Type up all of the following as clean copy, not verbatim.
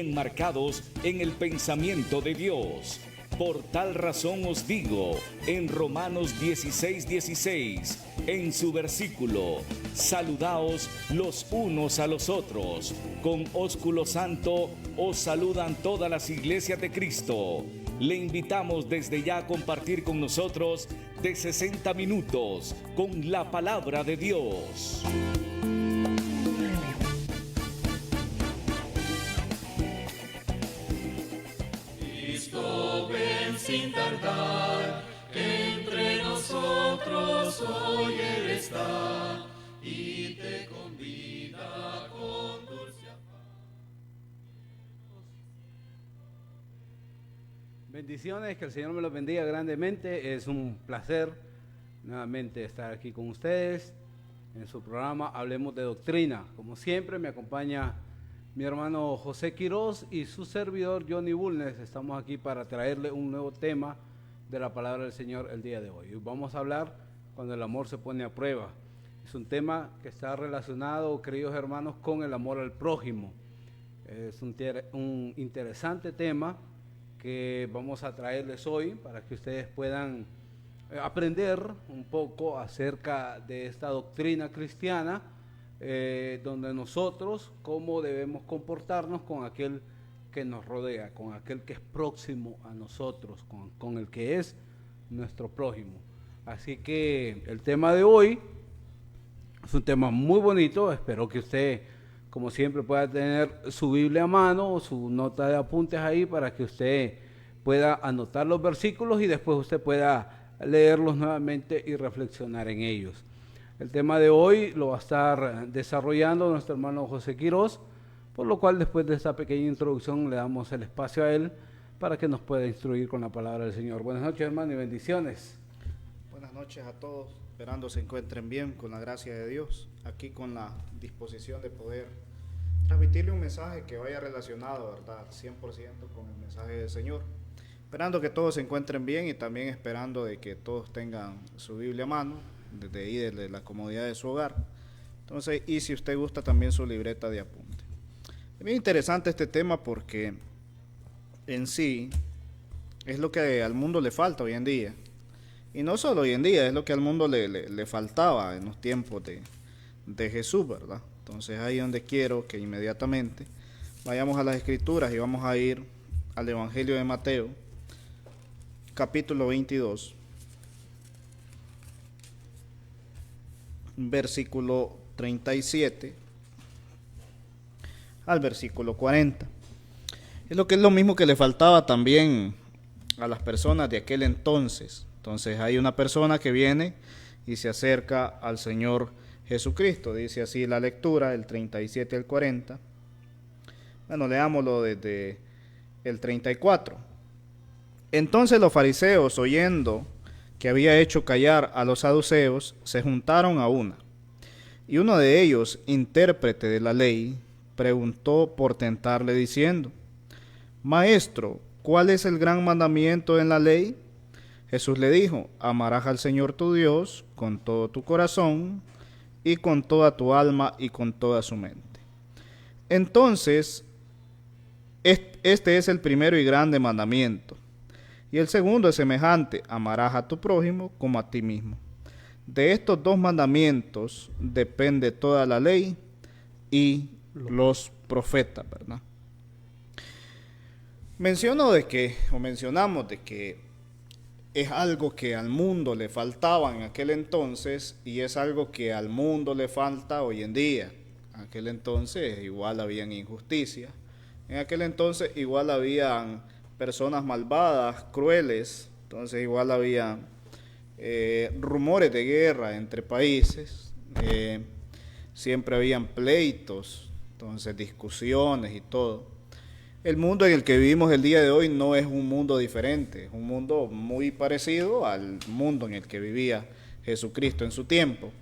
enmarcados en el pensamiento de Dios. Por tal razón os digo, en Romanos 16:16, en su versículo, saludaos los unos a los otros. Con ósculo santo os saludan todas las iglesias de Cristo. Le invitamos desde ya a compartir con nosotros de 60 minutos con la palabra de Dios. Cristo ven sin tardar, entre nosotros hoy Él está y te convida con dulce afán. Bendiciones, que el Señor me los bendiga grandemente. Es un placer nuevamente estar aquí con ustedes en su programa Hablemos de Doctrina. Como siempre me acompaña mi hermano José Quirós y su servidor Johnny Bulnes. Estamos aquí para traerle un nuevo tema de la palabra del Señor el día de hoy. Vamos a hablar cuando el amor se pone a prueba. Es un tema que está relacionado, queridos hermanos, con el amor al prójimo. Es un interesante tema que vamos a traerles hoy para que ustedes puedan aprender un poco acerca de esta doctrina cristiana, donde nosotros cómo debemos comportarnos con aquel que nos rodea, con aquel que es próximo a nosotros, con el que es nuestro prójimo. Así que el tema de hoy es un tema muy bonito. Espero que usted, como siempre, pueda tener su Biblia a mano o su nota de apuntes ahí para que usted pueda anotar los versículos y después usted pueda leerlos nuevamente y reflexionar en ellos. El tema de hoy lo va a estar desarrollando nuestro hermano José Quirós, por lo cual después de esta pequeña introducción le damos el espacio a él para que nos pueda instruir con la palabra del Señor. Buenas noches, hermano, y bendiciones. Buenas noches a todos, esperando se encuentren bien con la gracia de Dios, aquí con la disposición de poder transmitirle un mensaje que vaya relacionado, ¿verdad?, 100% con el mensaje del Señor. Esperando que todos se encuentren bien y también esperando de que todos tengan su Biblia a mano, desde ahí, desde la comodidad de su hogar. Entonces, y si usted gusta, también su libreta de apunte. Es bien interesante este tema porque en sí es lo que al mundo le falta hoy en día. Y no solo hoy en día, es lo que al mundo le faltaba en los tiempos de Jesús, ¿verdad? Entonces ahí es donde quiero que inmediatamente vayamos a las Escrituras y vamos a ir al Evangelio de Mateo, capítulo 22, versículo 37 al versículo 40. Es lo mismo que le faltaba también a las personas de aquel entonces. Entonces hay una persona que viene y se acerca al Señor Jesucristo. Dice así la lectura, el 37 al 40. Bueno, leámoslo desde el 34. Entonces los fariseos, oyendo que había hecho callar a los saduceos, se juntaron a una. Y uno de ellos, intérprete de la ley, preguntó por tentarle diciendo: Maestro, ¿cuál es el gran mandamiento en la ley? Jesús le dijo: amarás al Señor tu Dios con todo tu corazón y con toda tu alma y con toda su mente. Entonces, este es el primero y grande mandamiento. Y el segundo es semejante: amarás a tu prójimo como a ti mismo. De estos dos mandamientos depende toda la ley y los profetas, ¿verdad? Mencionamos de que es algo que al mundo le faltaba en aquel entonces y es algo que al mundo le falta hoy en día. En aquel entonces igual habían injusticias, en aquel entonces igual habían personas malvadas, crueles, entonces igual había rumores de guerra entre países, siempre habían pleitos, entonces discusiones y todo. El mundo en el que vivimos el día de hoy no es un mundo diferente, es un mundo muy parecido al mundo en el que vivía Jesucristo en su tiempo.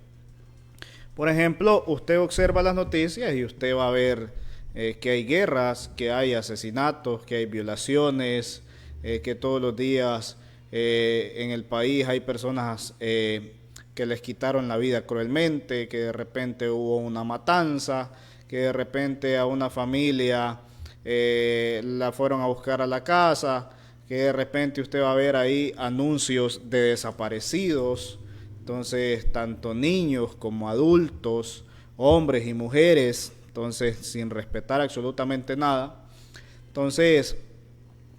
Por ejemplo, usted observa las noticias y usted va a ver que hay guerras, que hay asesinatos, que hay violaciones, que todos los días en el país hay personas que les quitaron la vida cruelmente, que de repente hubo una matanza, que de repente a una familia la fueron a buscar a la casa, que de repente usted va a ver ahí anuncios de desaparecidos. Entonces, tanto niños como adultos, hombres y mujeres, entonces sin respetar absolutamente nada. Entonces,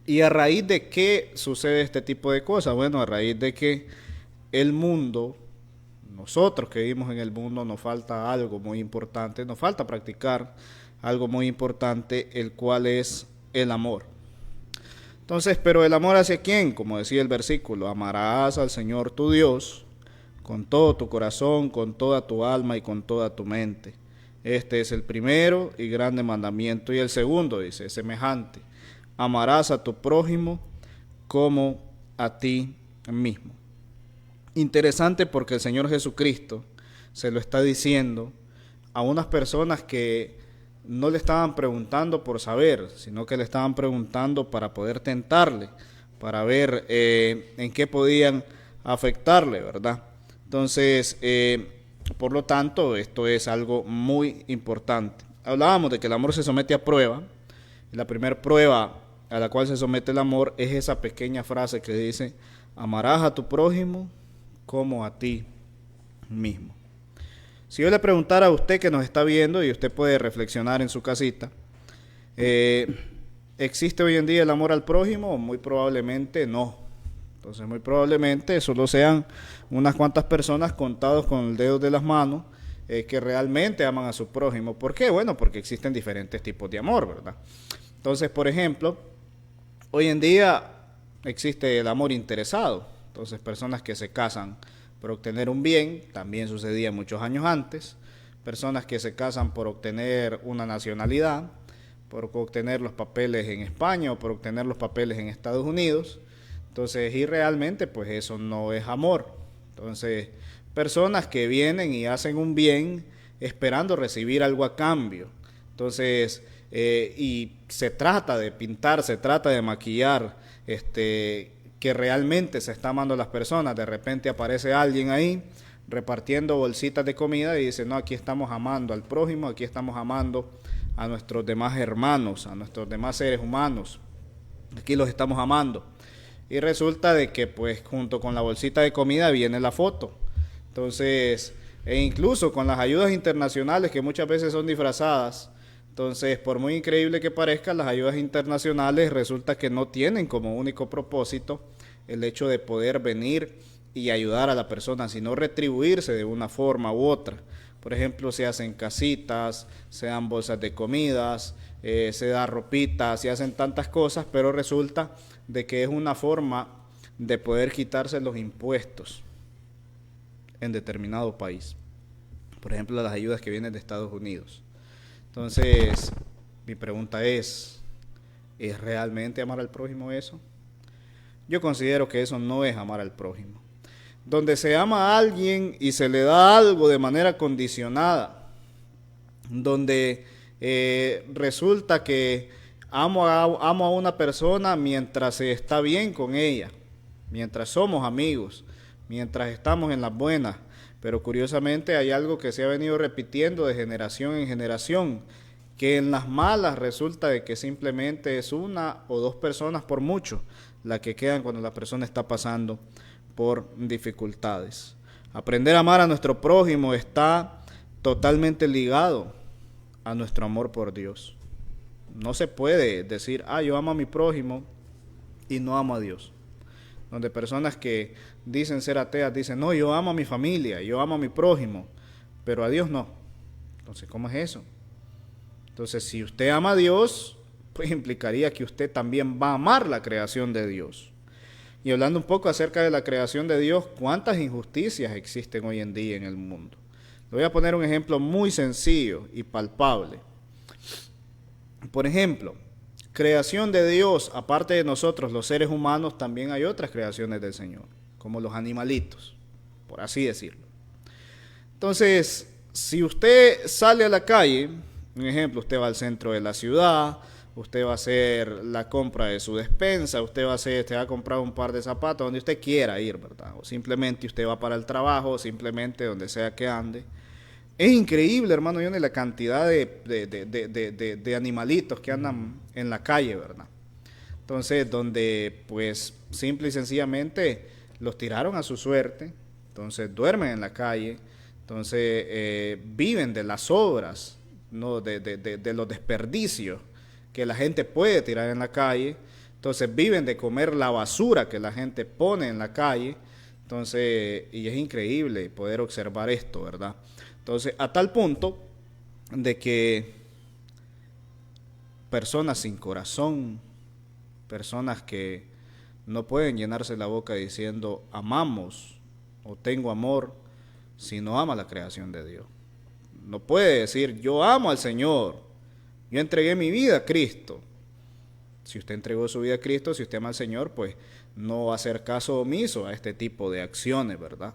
¿y a raíz de qué sucede este tipo de cosas? Bueno, a raíz de que el mundo, nosotros que vivimos en el mundo, nos falta algo muy importante, nos falta practicar algo muy importante, el cual es el amor. Entonces, ¿pero el amor hacia quién? Como decía el versículo, amarás al Señor tu Dios con todo tu corazón, con toda tu alma y con toda tu mente. Este es el primero y grande mandamiento. Y el segundo, dice, es semejante, amarás a tu prójimo como a ti mismo. Interesante porque el Señor Jesucristo se lo está diciendo a unas personas que no le estaban preguntando por saber, sino que le estaban preguntando para poder tentarle, para ver en qué podían afectarle, ¿verdad? Entonces, por lo tanto, esto es algo muy importante. Hablábamos de que el amor se somete a prueba. La primera prueba a la cual se somete el amor es esa pequeña frase que dice, amarás a tu prójimo como a ti mismo. Si yo le preguntara a usted que nos está viendo, y usted puede reflexionar en su casita, ¿existe hoy en día el amor al prójimo? Muy probablemente no. Entonces, muy probablemente solo sean unas cuantas personas contados con el dedo de las manos que realmente aman a su prójimo. ¿Por qué? Bueno, porque existen diferentes tipos de amor, ¿verdad? Entonces, por ejemplo, hoy en día existe el amor interesado. Entonces, personas que se casan por obtener un bien, también sucedía muchos años antes. Personas que se casan por obtener una nacionalidad, por obtener los papeles en España o por obtener los papeles en Estados Unidos. Entonces, y realmente, pues eso no es amor. Entonces, personas que vienen y hacen un bien esperando recibir algo a cambio. Entonces, y se trata de pintar, se trata de maquillar, que realmente se está amando a las personas. De repente aparece alguien ahí repartiendo bolsitas de comida y dice, no, aquí estamos amando al prójimo, aquí estamos amando a nuestros demás hermanos, a nuestros demás seres humanos. Aquí los estamos amando. Y resulta de que pues junto con la bolsita de comida viene la foto. Entonces, e incluso con las ayudas internacionales que muchas veces son disfrazadas. Entonces, por muy increíble que parezca, las ayudas internacionales resulta que no tienen como único propósito el hecho de poder venir y ayudar a la persona, sino retribuirse de una forma u otra. Por ejemplo, se hacen casitas, se dan bolsas de comidas, se da ropita, se hacen tantas cosas, pero resulta de que es una forma de poder quitarse los impuestos en determinado país. Por ejemplo, las ayudas que vienen de Estados Unidos. Entonces, mi pregunta ¿es realmente amar al prójimo eso? Yo considero que eso no es amar al prójimo. Donde se ama a alguien y se le da algo de manera condicionada, donde resulta que amo a una persona mientras se está bien con ella, mientras somos amigos, mientras estamos en las buenas, pero curiosamente hay algo que se ha venido repitiendo de generación en generación, que en las malas resulta de que simplemente es una o dos personas por mucho las que quedan cuando la persona está pasando por dificultades. Aprender a amar a nuestro prójimo está totalmente ligado a nuestro amor por Dios. No se puede decir, yo amo a mi prójimo y no amo a Dios. Donde personas que dicen ser ateas dicen, no, yo amo a mi familia, yo amo a mi prójimo, pero a Dios no. Entonces, ¿cómo es eso? Entonces, si usted ama a Dios, pues implicaría que usted también va a amar la creación de Dios. Y hablando un poco acerca de la creación de Dios, ¿cuántas injusticias existen hoy en día en el mundo? Le voy a poner un ejemplo muy sencillo y palpable. Por ejemplo, creación de Dios, aparte de nosotros, los seres humanos, también hay otras creaciones del Señor, como los animalitos, por así decirlo. Entonces, si usted sale a la calle, un ejemplo, usted va al centro de la ciudad, usted va a hacer la compra de su despensa, usted va a comprar un par de zapatos, donde usted quiera ir, ¿verdad? O simplemente usted va para el trabajo, o simplemente donde sea que ande. Es increíble, hermano Johnny, la cantidad de animalitos que andan en la calle, ¿verdad? Entonces, donde pues simple y sencillamente los tiraron a su suerte, entonces duermen en la calle, entonces viven de las obras, ¿no? de los desperdicios que la gente puede tirar en la calle, entonces viven de comer la basura que la gente pone en la calle, entonces, y es increíble poder observar esto, ¿verdad? Entonces, a tal punto de que personas sin corazón, personas que no pueden llenarse la boca diciendo amamos o tengo amor si no ama la creación de Dios. No puede decir yo amo al Señor, yo entregué mi vida a Cristo. Si usted entregó su vida a Cristo, si usted ama al Señor, pues no va a hacer caso omiso a este tipo de acciones, ¿verdad?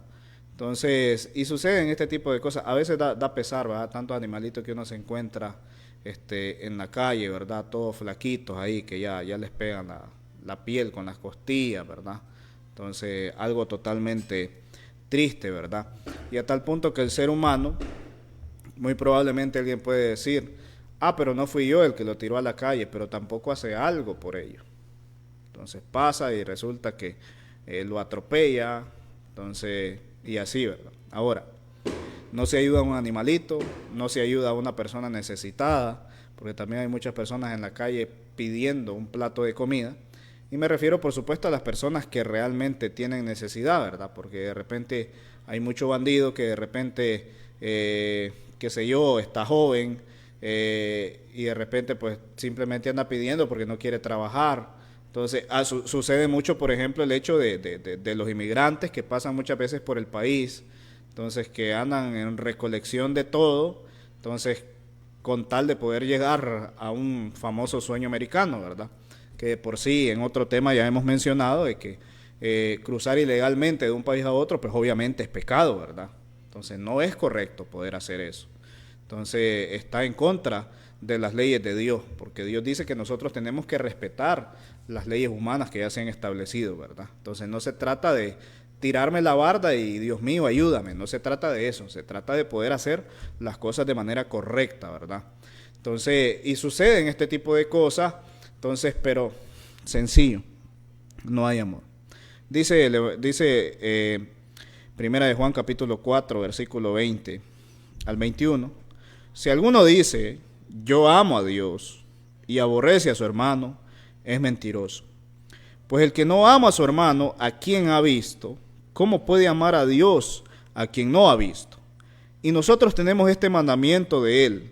Entonces, y suceden este tipo de cosas. A veces da pesar, ¿verdad? Tantos animalitos que uno se encuentra en la calle, ¿verdad? Todos flaquitos ahí, que ya les pegan la piel con las costillas, ¿verdad? Entonces, algo totalmente triste, ¿verdad? Y a tal punto que el ser humano, muy probablemente alguien puede decir, pero no fui yo el que lo tiró a la calle, pero tampoco hace algo por ello. Entonces pasa y resulta que lo atropella, entonces, y así, ¿verdad? Ahora, no se ayuda a un animalito, no se ayuda a una persona necesitada, porque también hay muchas personas en la calle pidiendo un plato de comida, y me refiero por supuesto a las personas que realmente tienen necesidad, ¿verdad? Porque de repente hay mucho bandido que de repente, qué sé yo, está joven, y de repente pues simplemente anda pidiendo porque no quiere trabajar. Entonces sucede mucho, por ejemplo, el hecho de los inmigrantes que pasan muchas veces por el país, entonces que andan en recolección de todo, entonces con tal de poder llegar a un famoso sueño americano, ¿verdad? Que de por sí en otro tema ya hemos mencionado de que cruzar ilegalmente de un país a otro pues obviamente es pecado, ¿verdad? Entonces no es correcto poder hacer eso. Entonces está en contra de las leyes de Dios, porque Dios dice que nosotros tenemos que respetar las leyes humanas que ya se han establecido, ¿verdad? Entonces no se trata de tirarme la barda y Dios mío, ayúdame, no se trata de eso, se trata de poder hacer las cosas de manera correcta, ¿verdad? Entonces, y suceden este tipo de cosas, entonces, pero sencillo, no hay amor. Dice Primera de Juan capítulo 4, versículo 20 al 21, si alguno dice, yo amo a Dios y aborrece a su hermano, es mentiroso. Pues el que no ama a su hermano, a quien ha visto, ¿cómo puede amar a Dios a quien no ha visto? Y nosotros tenemos este mandamiento de él,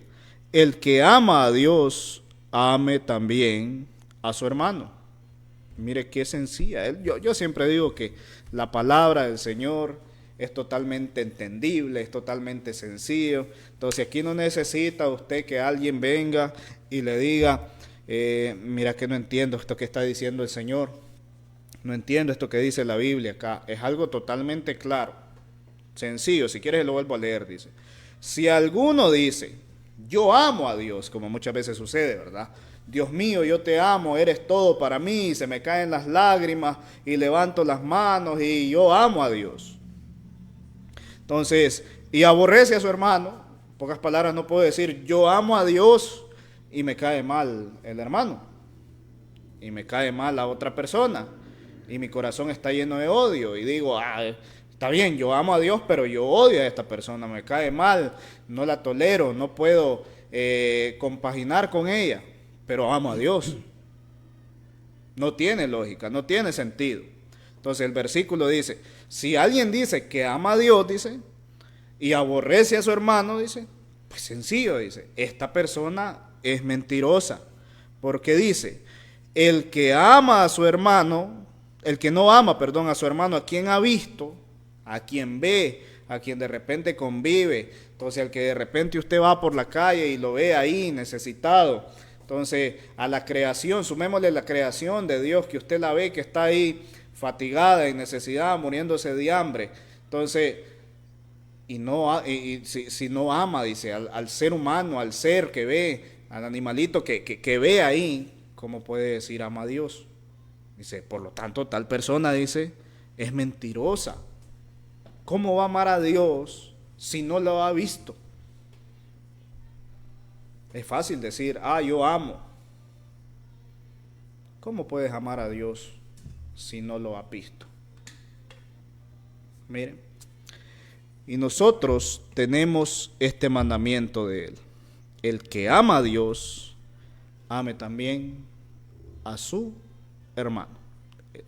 el que ama a Dios, ame también a su hermano. Mire qué sencilla. Yo siempre digo que la palabra del Señor es totalmente entendible, es totalmente sencillo. Entonces aquí no necesita usted que alguien venga y le diga, mira que no entiendo esto que está diciendo el Señor, no entiendo esto que dice la Biblia acá. Es algo totalmente claro, sencillo. Si quieres lo vuelvo a leer, dice, si alguno dice, yo amo a Dios, como muchas veces sucede, ¿verdad? Dios mío, yo te amo, eres todo para mí, se me caen las lágrimas y levanto las manos y yo amo a Dios. Entonces, y aborrece a su hermano, en pocas palabras no puedo decir, yo amo a Dios y me cae mal el hermano, y me cae mal la otra persona, y mi corazón está lleno de odio, y digo, está bien, yo amo a Dios, pero yo odio a esta persona, me cae mal, no la tolero, no puedo compaginar con ella, pero amo a Dios. No tiene lógica, no tiene sentido. Entonces el versículo dice, si alguien dice que ama a Dios, dice, y aborrece a su hermano, dice, pues sencillo, dice, esta persona es mentirosa, porque dice, el que ama a su hermano, el que no ama, perdón, a su hermano, a quien ha visto, a quien ve, a quien de repente convive, entonces al que de repente usted va por la calle y lo ve ahí necesitado, entonces a la creación, sumémosle la creación de Dios, que usted la ve que está ahí fatigada, en necesidad, muriéndose de hambre, entonces, si no ama, dice, al ser humano, al ser que ve, al animalito que ve ahí, ¿cómo puede decir ama a Dios? Dice, por lo tanto, tal persona, dice, es mentirosa. ¿Cómo va a amar a Dios si no lo ha visto? Es fácil decir, yo amo. ¿Cómo puedes amar a Dios si no lo has visto? Miren, y nosotros tenemos este mandamiento de Él. El que ama a Dios, ame también a su hermano.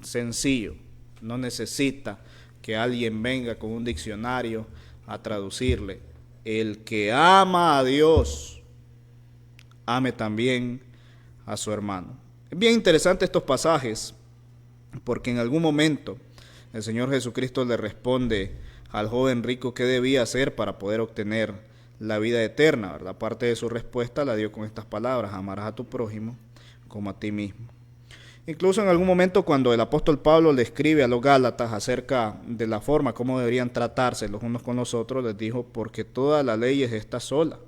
Sencillo, no necesita que alguien venga con un diccionario a traducirle. El que ama a Dios, ame también a su hermano. Es bien interesante estos pasajes, porque en algún momento el Señor Jesucristo le responde al joven rico qué debía hacer para poder obtener la vida eterna, ¿verdad? Parte de su respuesta la dio con estas palabras: amarás a tu prójimo como a ti mismo. Incluso en algún momento, cuando el apóstol Pablo le escribe a los Gálatas acerca de la forma como deberían tratarse los unos con los otros, les dijo: porque toda la ley es esta sola,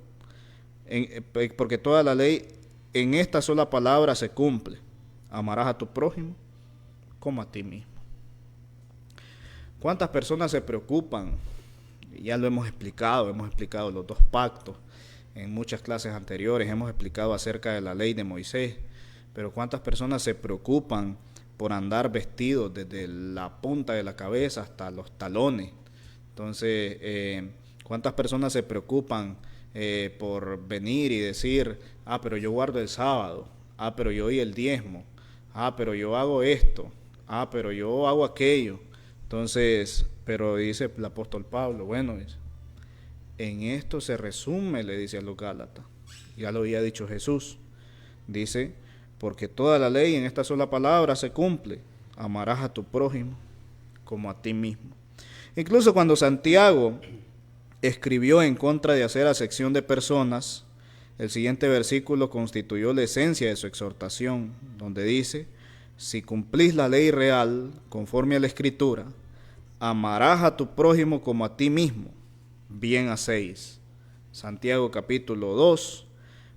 porque toda la ley en esta sola palabra se cumple: amarás a tu prójimo como a ti mismo. ¿Cuántas personas se preocupan? Ya lo hemos explicado los dos pactos en muchas clases anteriores, hemos explicado acerca de la ley de Moisés, pero ¿cuántas personas se preocupan por andar vestidos desde la punta de la cabeza hasta los talones? Entonces, ¿cuántas personas se preocupan por venir y decir: pero yo guardo el sábado, pero yo doy el diezmo, pero yo hago esto, pero yo hago aquello? Entonces, pero dice el apóstol Pablo, bueno, dice, en esto se resume, le dice a los Gálatas, ya lo había dicho Jesús, dice: porque toda la ley en esta sola palabra se cumple: amarás a tu prójimo como a ti mismo. Incluso cuando Santiago escribió en contra de hacer acepción de personas, el siguiente versículo constituyó la esencia de su exhortación, donde dice: si cumplís la ley real conforme a la Escritura, amarás a tu prójimo como a ti mismo, bien hacéis. Santiago capítulo 2,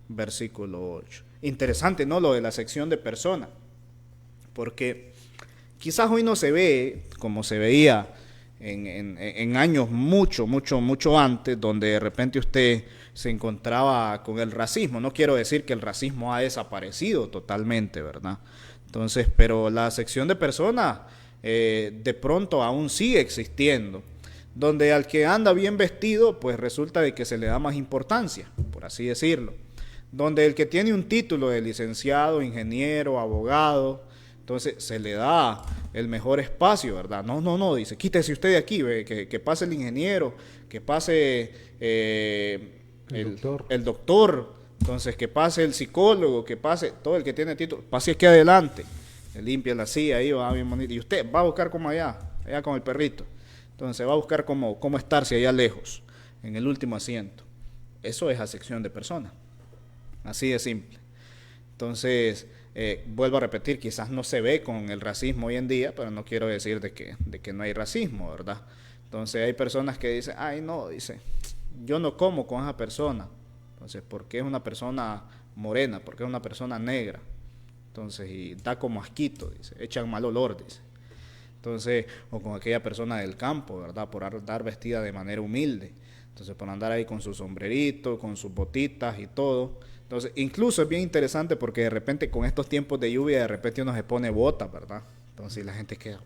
versículo 8. Interesante, ¿no?, lo de la acepción de personas, porque quizás hoy no se ve como se veía en años mucho antes, donde de repente usted se encontraba con el racismo. No quiero decir que el racismo ha desaparecido totalmente, ¿verdad? Entonces, pero la acepción de personas de pronto aún sigue existiendo, donde al que anda bien vestido, pues resulta de que se le da más importancia, por así decirlo. Donde el que tiene un título de licenciado, ingeniero, abogado, entonces se le da el mejor espacio, ¿verdad? No, dice, quítese usted de aquí, que pase el ingeniero, que pase el doctor, entonces que pase el psicólogo, que pase todo el que tiene título, pase aquí adelante, le limpia la silla ahí, va bien bonito, y usted va a buscar como allá con el perrito, entonces va a buscar cómo estarse allá lejos, en el último asiento. Eso es acepción de personas, así de simple. Entonces, vuelvo a repetir, quizás no se ve con el racismo hoy en día, pero no quiero decir de que no hay racismo, ¿verdad? Entonces hay personas que dicen: no, dice, yo no como con esa persona. Entonces, ¿por qué es una persona morena? ¿Por qué es una persona negra? Entonces, y da como asquito, dice, echan mal olor, dice. Entonces, o con aquella persona del campo, ¿verdad? Por andar vestida de manera humilde. Entonces, por andar ahí con su sombrerito, con sus botitas y todo. Entonces, incluso es bien interesante porque de repente con estos tiempos de lluvia, de repente uno se pone botas, ¿verdad? Entonces la gente queda,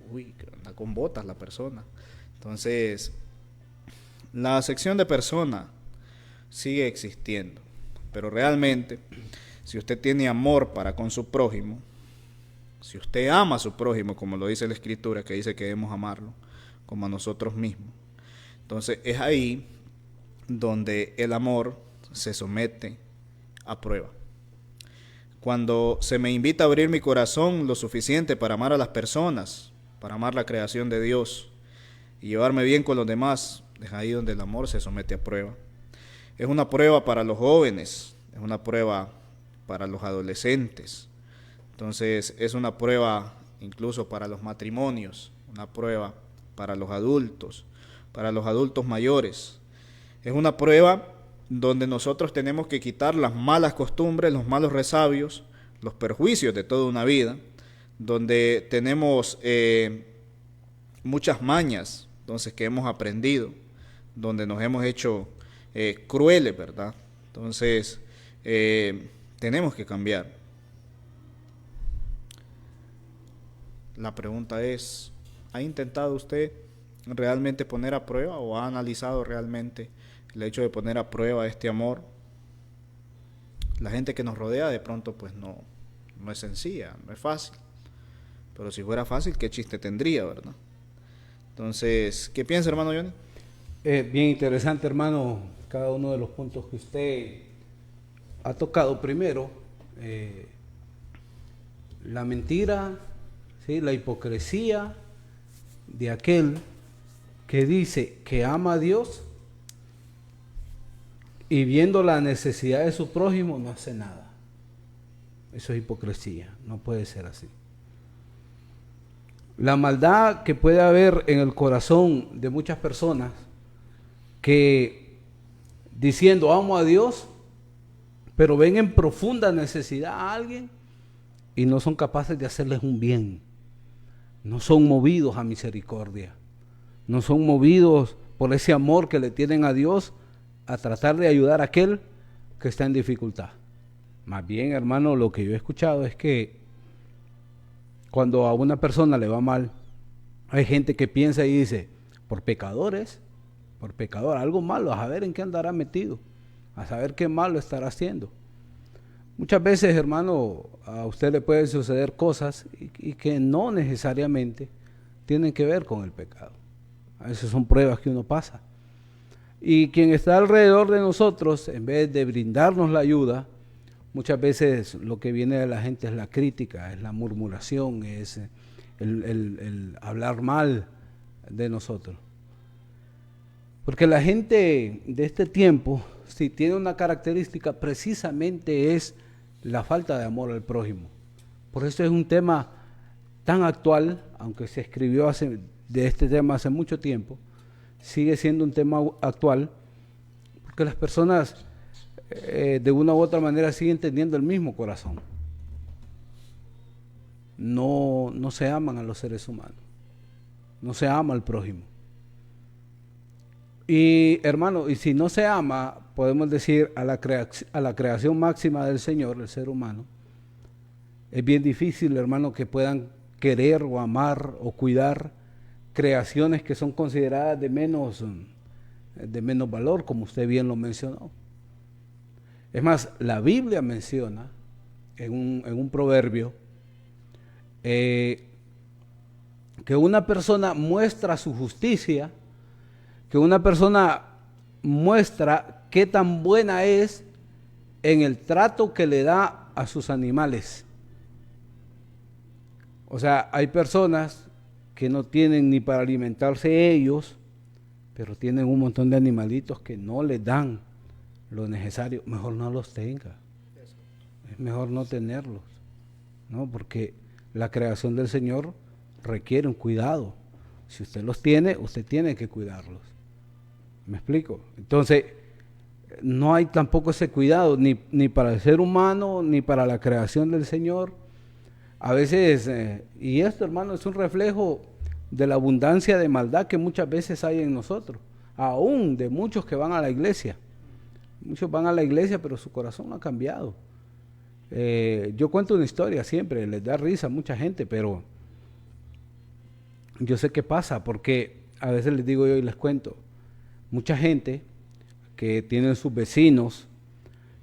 anda con botas la persona. Entonces, la acepción de persona sigue existiendo, pero realmente, si usted tiene amor para con su prójimo, si usted ama a su prójimo, como lo dice la Escritura, que dice que debemos amarlo como a nosotros mismos, entonces es ahí donde el amor se somete a prueba. Cuando se me invita a abrir mi corazón lo suficiente para amar a las personas, para amar la creación de Dios y llevarme bien con los demás, es ahí donde el amor se somete a prueba. Es una prueba para los jóvenes, es una prueba para los adolescentes, entonces es una prueba incluso para los matrimonios, una prueba para los adultos mayores. Es una prueba donde nosotros tenemos que quitar las malas costumbres, los malos resabios, los perjuicios de toda una vida, donde tenemos muchas mañas, entonces, que hemos aprendido, donde nos hemos hecho crueles, ¿verdad? Entonces, tenemos que cambiar. La pregunta es, ¿ha intentado usted realmente poner a prueba o ha analizado realmente el hecho de poner a prueba este amor? La gente que nos rodea de pronto pues no es sencilla, no es fácil. Pero si fuera fácil, ¿qué chiste tendría, verdad? Entonces, ¿qué piensa, hermano Johnny? Bien interesante, hermano, cada uno de los puntos que usted ha tocado. Primero, la mentira, ¿sí? La hipocresía de aquel que dice que ama a Dios y viendo la necesidad de su prójimo no hace nada. Eso es hipocresía, no puede ser así. La maldad que puede haber en el corazón de muchas personas que diciendo amo a Dios, pero ven en profunda necesidad a alguien y no son capaces de hacerles un bien. No son movidos a misericordia. No son movidos por ese amor que le tienen a Dios a tratar de ayudar a aquel que está en dificultad. Más bien, hermano, lo que yo he escuchado es que cuando a una persona le va mal, hay gente que piensa y dice, por pecador, algo malo, a saber en qué andará metido, a saber qué malo estará haciendo. Muchas veces, hermano, a usted le pueden suceder cosas y que no necesariamente tienen que ver con el pecado. A veces son pruebas que uno pasa. Y quien está alrededor de nosotros, en vez de brindarnos la ayuda, muchas veces lo que viene de la gente es la crítica, es la murmuración, es el hablar mal de nosotros. Porque la gente de este tiempo, si tiene una característica, precisamente es la falta de amor al prójimo. Por eso es un tema tan actual, aunque se escribió de este tema hace mucho tiempo, sigue siendo un tema actual, porque las personas de una u otra manera siguen teniendo el mismo corazón. No se aman a los seres humanos, no se ama al prójimo. Y hermano, y si no se ama, podemos decir a la creación máxima del Señor, el ser humano, es bien difícil, hermano, que puedan querer o amar o cuidar creaciones que son consideradas de menos valor, como usted bien lo mencionó. Es más, la Biblia menciona en un proverbio que una persona muestra su justicia, que una persona muestra qué tan buena es en el trato que le da a sus animales. O sea, hay personas que no tienen ni para alimentarse ellos, pero tienen un montón de animalitos que no les dan lo necesario. Mejor no los tenga. Es mejor no tenerlos, ¿no? Porque la creación del Señor requiere un cuidado. Si usted los tiene, usted tiene que cuidarlos. ¿Me explico? Entonces, no hay tampoco ese cuidado, ni para el ser humano, ni para la creación del Señor. A veces, y esto, hermano, es un reflejo de la abundancia de maldad que muchas veces hay en nosotros, aún de muchos que van a la iglesia. Muchos van a la iglesia, pero su corazón no ha cambiado. Yo cuento una historia siempre, les da risa a mucha gente, pero yo sé qué pasa, porque a veces les digo yo y les cuento, mucha gente que tienen sus vecinos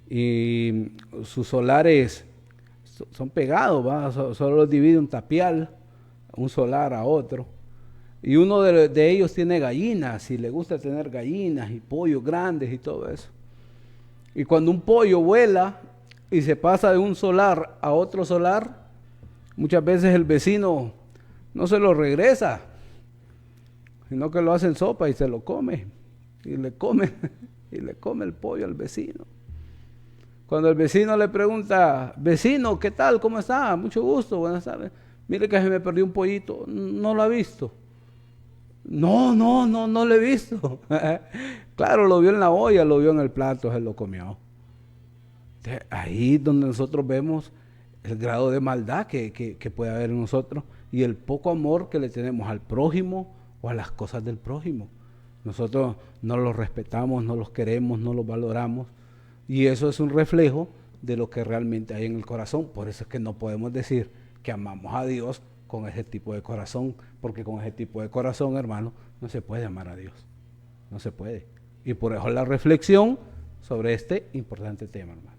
y sus solares son pegados, ¿va? Solo los divide un tapial, un solar a otro, y uno de ellos tiene gallinas y le gusta tener gallinas y pollos grandes y todo eso. Y cuando un pollo vuela y se pasa de un solar a otro solar, muchas veces el vecino no se lo regresa, sino que lo hace en sopa y se lo come, y le come el pollo al vecino. Cuando el vecino le pregunta, vecino, ¿qué tal? ¿Cómo está? Mucho gusto, buenas tardes. Mire que se me perdió un pollito, ¿no lo ha visto? No lo he visto. Claro, lo vio en la olla, lo vio en el plato, se lo comió. Ahí es donde nosotros vemos el grado de maldad que puede haber en nosotros y el poco amor que le tenemos al prójimo o a las cosas del prójimo. Nosotros no los respetamos, no los queremos, no los valoramos, Y eso es un reflejo de lo que realmente hay en el corazón. Por eso es que no podemos decir que amamos a Dios con ese tipo de corazón, porque con ese tipo de corazón, hermano, no se puede amar a Dios. No se puede. Y por eso la reflexión sobre este importante tema, hermano.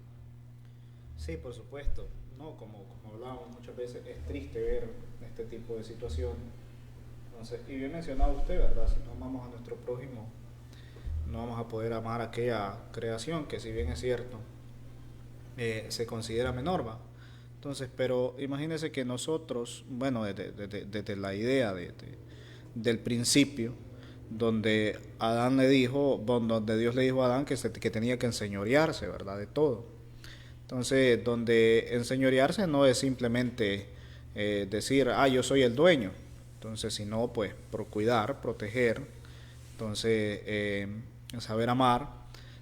Sí, por supuesto. No, como hablábamos muchas veces, es triste ver este tipo de situaciones. Entonces, y bien mencionado usted, ¿verdad? Si no amamos a nuestro prójimo, no vamos a poder amar aquella creación que, si bien es cierto, se considera menor, ¿va? Entonces, pero imagínense que nosotros, bueno, desde la idea del principio, donde Adán le dijo, donde Dios le dijo a Adán que tenía que enseñorearse, ¿verdad? De todo. Entonces, donde enseñorearse no es simplemente decir, yo soy el dueño. Entonces, sino pues por cuidar, proteger, entonces saber amar.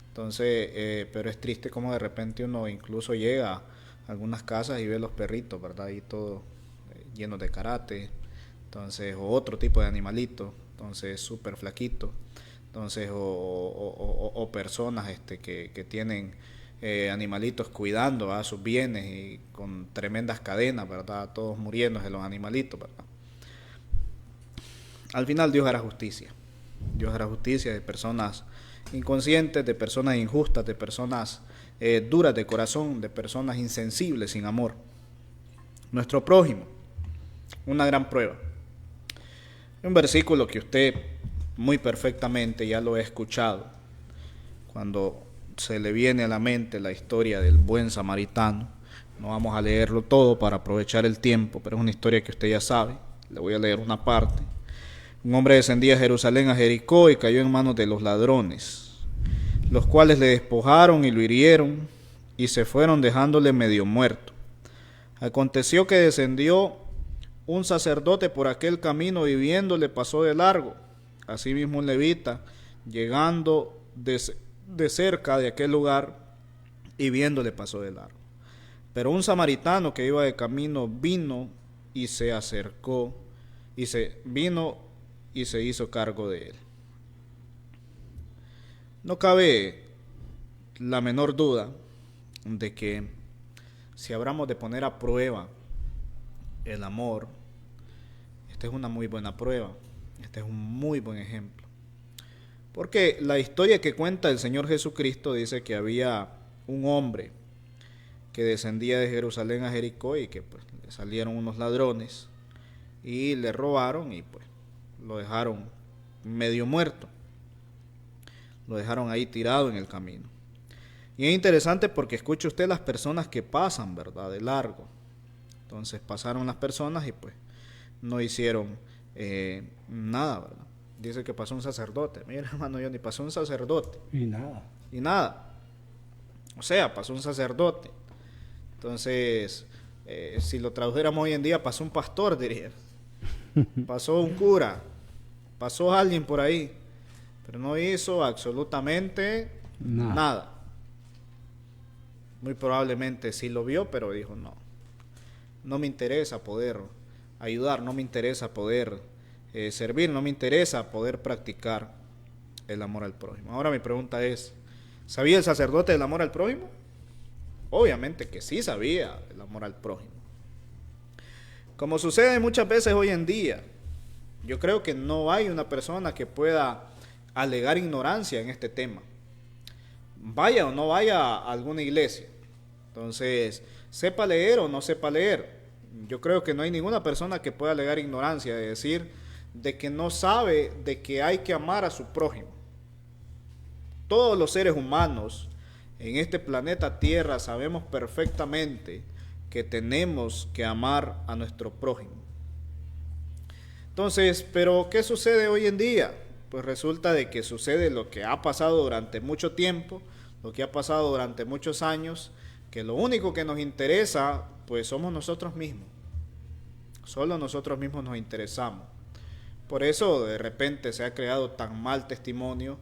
Entonces, pero es triste como de repente uno incluso llega a algunas casas y ve los perritos, ¿verdad? Y todo llenos de karate, entonces, o otro tipo de animalito, entonces súper flaquito, entonces, o personas que tienen animalitos cuidando a sus bienes y con tremendas cadenas, ¿verdad? Todos muriéndose los animalitos, ¿verdad? Al final Dios hará justicia. Dios hará justicia de personas inconscientes, de personas injustas, de personas duras de corazón, de personas insensibles, sin amor. Nuestro prójimo, una gran prueba. Un versículo que usted muy perfectamente ya lo ha escuchado, cuando se le viene a la mente la historia del buen samaritano. No vamos a leerlo todo para aprovechar el tiempo, pero es una historia que usted ya sabe. Le voy a leer una parte. Un hombre descendía a Jerusalén, a Jericó, y cayó en manos de los ladrones, los cuales le despojaron y lo hirieron, y se fueron dejándole medio muerto. Aconteció que descendió un sacerdote por aquel camino, y viéndole pasó de largo. Asimismo un levita, llegando de cerca de aquel lugar, y viéndole pasó de largo. Pero un samaritano que iba de camino vino y se acercó, y se hizo cargo de él. No cabe la menor duda de que si hablamos de poner a prueba el amor, esta es una muy buena prueba, este es un muy buen ejemplo. Porque la historia que cuenta el Señor Jesucristo dice que había un hombre que descendía de Jerusalén a Jericó, y que pues le salieron unos ladrones y le robaron, y pues lo dejaron medio muerto, lo dejaron ahí tirado en el camino. Y es interesante porque escucha usted las personas que pasan, ¿verdad?, de largo. Entonces pasaron las personas y pues no hicieron nada, ¿verdad? Dice que pasó un sacerdote. Mira, hermano Johnny, pasó un sacerdote. Y nada. Y nada. O sea, pasó un sacerdote. Entonces, si lo tradujéramos hoy en día, pasó un pastor, diría. Pasó un cura. Pasó alguien por ahí. Pero no hizo absolutamente nada. Muy probablemente sí lo vio, pero dijo no me interesa poder ayudar, no me interesa poder servir, no me interesa poder practicar el amor al prójimo. Ahora mi pregunta es, ¿sabía el sacerdote del amor al prójimo? Obviamente que sí sabía el amor al prójimo. Como sucede muchas veces hoy en día, yo creo que no hay una persona que pueda alegar ignorancia en este tema. Vaya o no vaya a alguna iglesia. Entonces, sepa leer o no sepa leer. Yo creo que no hay ninguna persona que pueda alegar ignorancia, de decir de que no sabe de que hay que amar a su prójimo. Todos los seres humanos en este planeta Tierra sabemos perfectamente que tenemos que amar a nuestro prójimo. Entonces, ¿pero qué sucede hoy en día? Pues resulta de que sucede lo que ha pasado durante mucho tiempo, lo que ha pasado durante muchos años, que lo único que nos interesa, pues somos nosotros mismos. Solo nosotros mismos nos interesamos. Por eso de repente se ha creado tan mal testimonio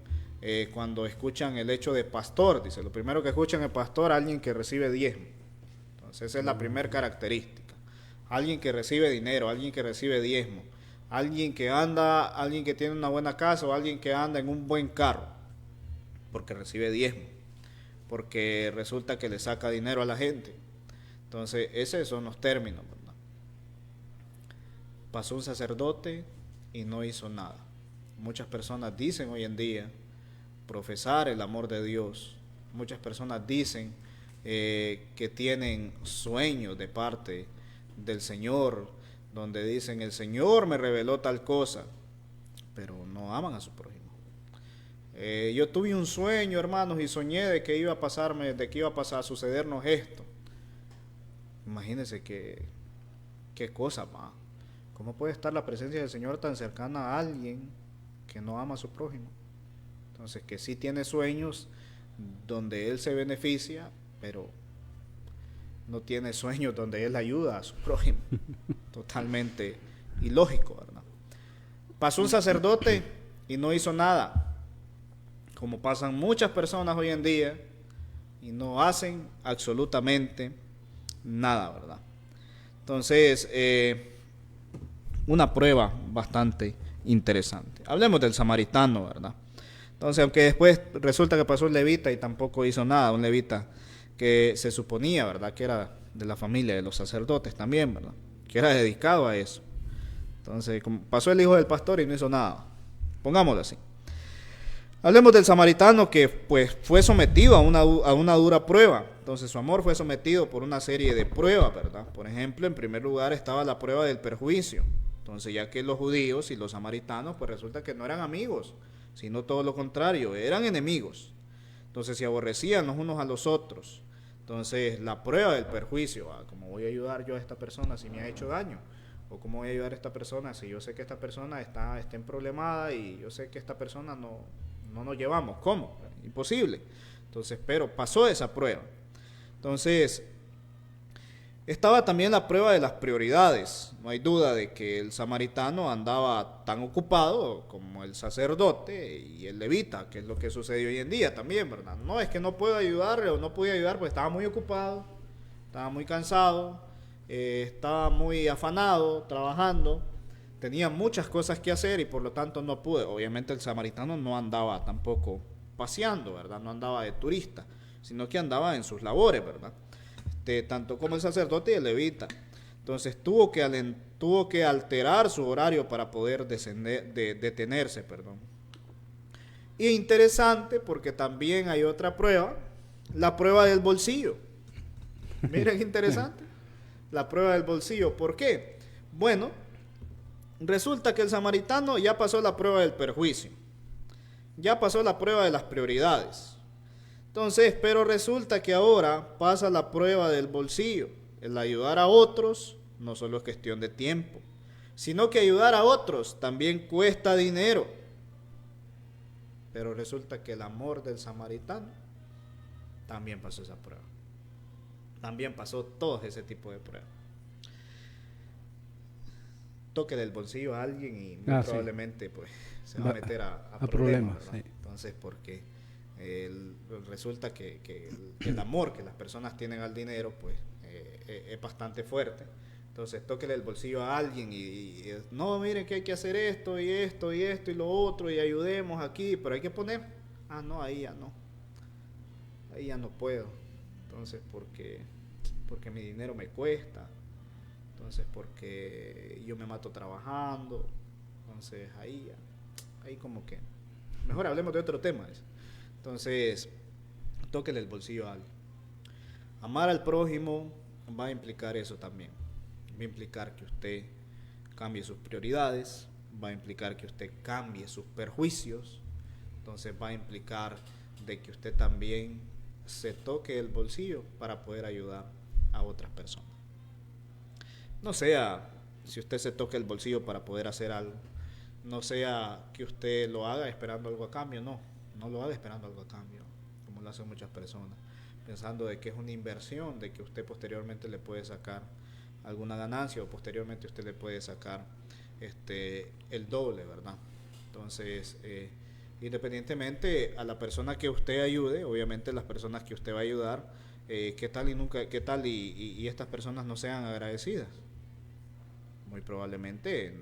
cuando escuchan el hecho de pastor. Dice, lo primero que escuchan es pastor, alguien que recibe diezmo. Entonces esa es la primera característica. Alguien que recibe dinero, alguien que recibe diezmo, alguien que tiene una buena casa, o alguien que anda en un buen carro, porque recibe diezmo. porque resulta que le saca dinero a la gente. Entonces, esos son los términos, ¿verdad? Pasó un sacerdote y no hizo nada. Muchas personas dicen hoy en día profesar el amor de Dios. Muchas personas dicen que tienen sueños de parte del Señor, donde dicen el Señor me reveló tal cosa, pero no aman a su prójimo. Yo tuve un sueño, hermanos, y soñé de que iba a sucedernos esto. Imagínense qué cosa más. ¿Cómo puede estar la presencia del Señor tan cercana a alguien que no ama a su prójimo? Entonces, que sí tiene sueños donde Él se beneficia, pero no tiene sueños donde Él ayuda a su prójimo. Totalmente ilógico, ¿verdad? Pasó un sacerdote y no hizo nada, como pasan muchas personas hoy en día y no hacen absolutamente nada, ¿verdad? Entonces, una prueba bastante interesante. Hablemos del samaritano, ¿verdad? Entonces, aunque después resulta que pasó un levita y tampoco hizo nada, un levita que se suponía, ¿verdad?, que era de la familia de los sacerdotes también, ¿verdad?, que era dedicado a eso. Entonces, como pasó el hijo del pastor y no hizo nada, pongámoslo así. Hablemos del samaritano que pues fue sometido a una dura prueba. Entonces su amor fue sometido por una serie de pruebas, ¿verdad? Por ejemplo, en primer lugar estaba la prueba del perjuicio. Entonces, ya que los judíos y los samaritanos pues resulta que no eran amigos, sino todo lo contrario, eran enemigos. Entonces se aborrecían los unos a los otros. Entonces la prueba del perjuicio, ¿cómo voy a ayudar yo a esta persona si me ha hecho daño? ¿O cómo voy a ayudar a esta persona si yo sé que esta persona está en problemada y yo sé que esta persona no nos llevamos? ¿Cómo? Imposible. Entonces, pero pasó esa prueba. Entonces, estaba también la prueba de las prioridades. No hay duda de que el samaritano andaba tan ocupado como el sacerdote y el levita, que es lo que sucede hoy en día también, ¿verdad? No es que no puedo ayudarle o no podía ayudar, pues estaba muy ocupado, estaba muy cansado, estaba muy afanado, trabajando, tenía muchas cosas que hacer y por lo tanto no pude. Obviamente el samaritano no andaba tampoco paseando, ¿verdad? No andaba de turista, sino que andaba en sus labores, ¿verdad? Tanto como el sacerdote y el levita. Entonces tuvo que alterar su horario para poder detenerse. Y interesante porque también hay otra prueba, la prueba del bolsillo. Miren qué interesante, la prueba del bolsillo. ¿Por qué? Bueno, resulta que el samaritano ya pasó la prueba del perjuicio, ya pasó la prueba de las prioridades. Entonces, pero resulta que ahora pasa la prueba del bolsillo. El ayudar a otros no solo es cuestión de tiempo, sino que ayudar a otros también cuesta dinero. Pero resulta que el amor del samaritano también pasó esa prueba. También pasó todo ese tipo de pruebas. Toque del bolsillo a alguien y muy probablemente pues, se va a meter a problemas. Sí. Entonces, porque resulta que el amor que las personas tienen al dinero pues es bastante fuerte. Entonces tóquele el bolsillo a alguien y no, miren que hay que hacer esto y esto y esto y lo otro y ayudemos aquí, pero hay que poner, no, ahí ya no puedo. Entonces porque mi dinero me cuesta, entonces porque yo me mato trabajando, entonces ahí como que mejor hablemos de otro tema. Entonces, tóquele el bolsillo a alguien. Amar al prójimo va a implicar eso también. Va a implicar que usted cambie sus prioridades, va a implicar que usted cambie sus perjuicios, entonces va a implicar de que usted también se toque el bolsillo para poder ayudar a otras personas. No sea si usted se toque el bolsillo para poder hacer algo, no sea que usted lo haga esperando algo a cambio, no lo haga esperando algo a cambio, como lo hacen muchas personas, pensando de que es una inversión, de que usted posteriormente le puede sacar alguna ganancia o posteriormente usted le puede sacar el doble, ¿verdad? Entonces, independientemente a la persona que usted ayude, obviamente las personas que usted va a ayudar, ¿qué tal y estas personas no sean agradecidas? Muy probablemente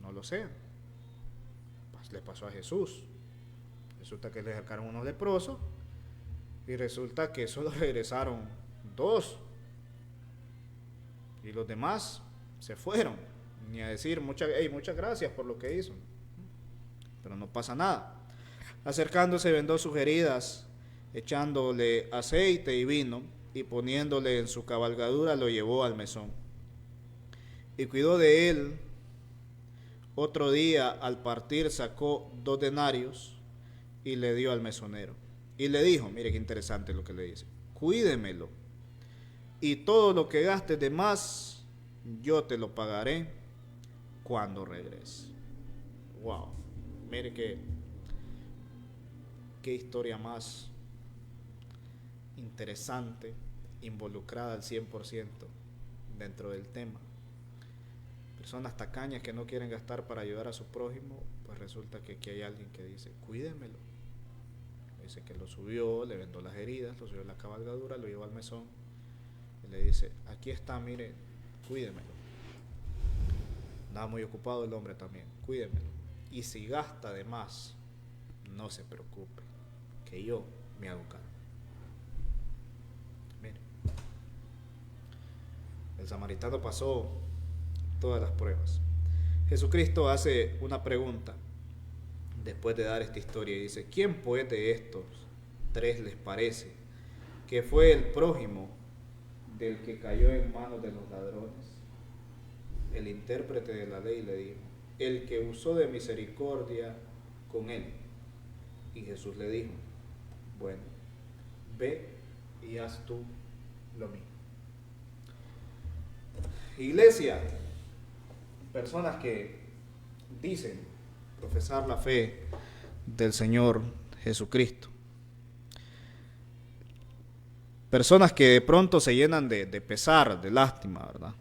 no lo sean. Le pasó a Jesús. Resulta que le sacaron unos leprosos Y resulta que solo regresaron 2. Y los demás se fueron. Ni a decir muchas gracias por lo que hizo. Pero no pasa nada. Acercándose vendó sus heridas, echándole aceite y vino, y poniéndole en su cabalgadura lo llevó al mesón. Y cuidó de él. Otro día al partir sacó 2 denarios y le dio al mesonero. Y le dijo, mire qué interesante lo que le dice, cuídemelo, y todo lo que gastes de más, yo te lo pagaré cuando regrese. Wow, mire qué historia más interesante, involucrada al 100% dentro del tema. Personas tacañas que no quieren gastar para ayudar a su prójimo, pues resulta que aquí hay alguien que dice, cuídemelo. Dice que lo subió, le vendó las heridas, lo subió a la cabalgadura, lo llevó al mesón y le dice, aquí está, mire, cuídemelo. Andaba muy ocupado el hombre también, cuídemelo. Y si gasta de más, no se preocupe, que yo me hago cargo. Mire, el samaritano pasó todas las pruebas. Jesucristo hace una pregunta después de dar esta historia y dice, ¿quién pues de estos 3 les parece que fue el prójimo del que cayó en manos de los ladrones? El intérprete de la ley le dijo, el que usó de misericordia con él. Y Jesús le dijo, bueno, ve y haz tú lo mismo. Iglesia, personas que dicen profesar la fe del Señor Jesucristo, personas que de pronto se llenan de pesar, de lástima, ¿verdad?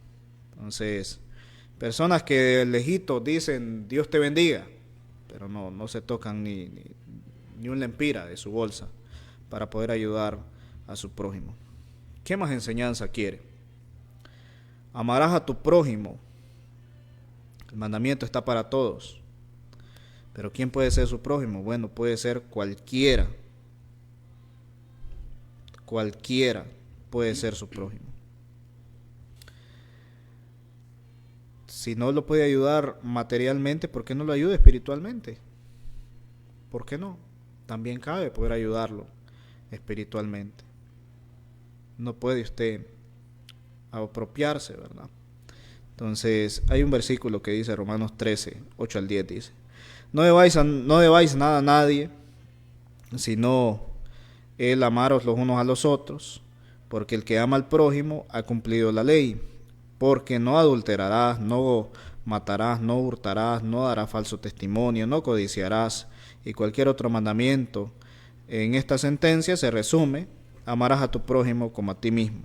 Entonces, personas que de lejitos dicen Dios te bendiga, pero no se tocan ni un lempira de su bolsa para poder ayudar a su prójimo. ¿Qué más enseñanza quiere? Amarás a tu prójimo. El mandamiento está para todos. Pero ¿quién puede ser su prójimo? Bueno, puede ser cualquiera. Cualquiera puede ser su prójimo. Si no lo puede ayudar materialmente, ¿por qué no lo ayuda espiritualmente? ¿Por qué no? También cabe poder ayudarlo espiritualmente. No puede usted apropiarse, ¿verdad? Entonces, hay un versículo que dice, Romanos 13, 8 al 10, dice, no debáis nada a nadie, sino el amaros los unos a los otros, porque el que ama al prójimo ha cumplido la ley, porque no adulterarás, no matarás, no hurtarás, no darás falso testimonio, no codiciarás, y cualquier otro mandamiento. En esta sentencia se resume, amarás a tu prójimo como a ti mismo.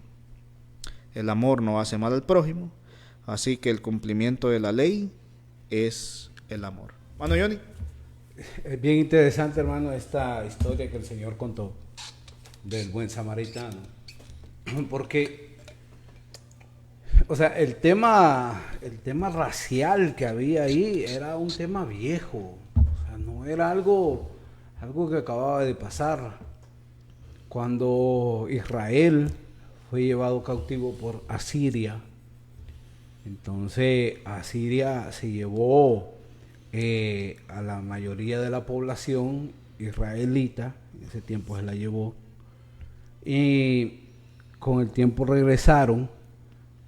El amor no hace mal al prójimo, así que el cumplimiento de la ley es el amor. Mano Johnny. Es bien interesante, hermano, esta historia que el Señor contó del buen samaritano, porque, o sea, el tema racial que había ahí era un tema viejo, o sea, no era algo que acababa de pasar. Cuando Israel fue llevado cautivo por Asiria, entonces Asiria se llevó a la mayoría de la población israelita, en ese tiempo se la llevó, y con el tiempo regresaron,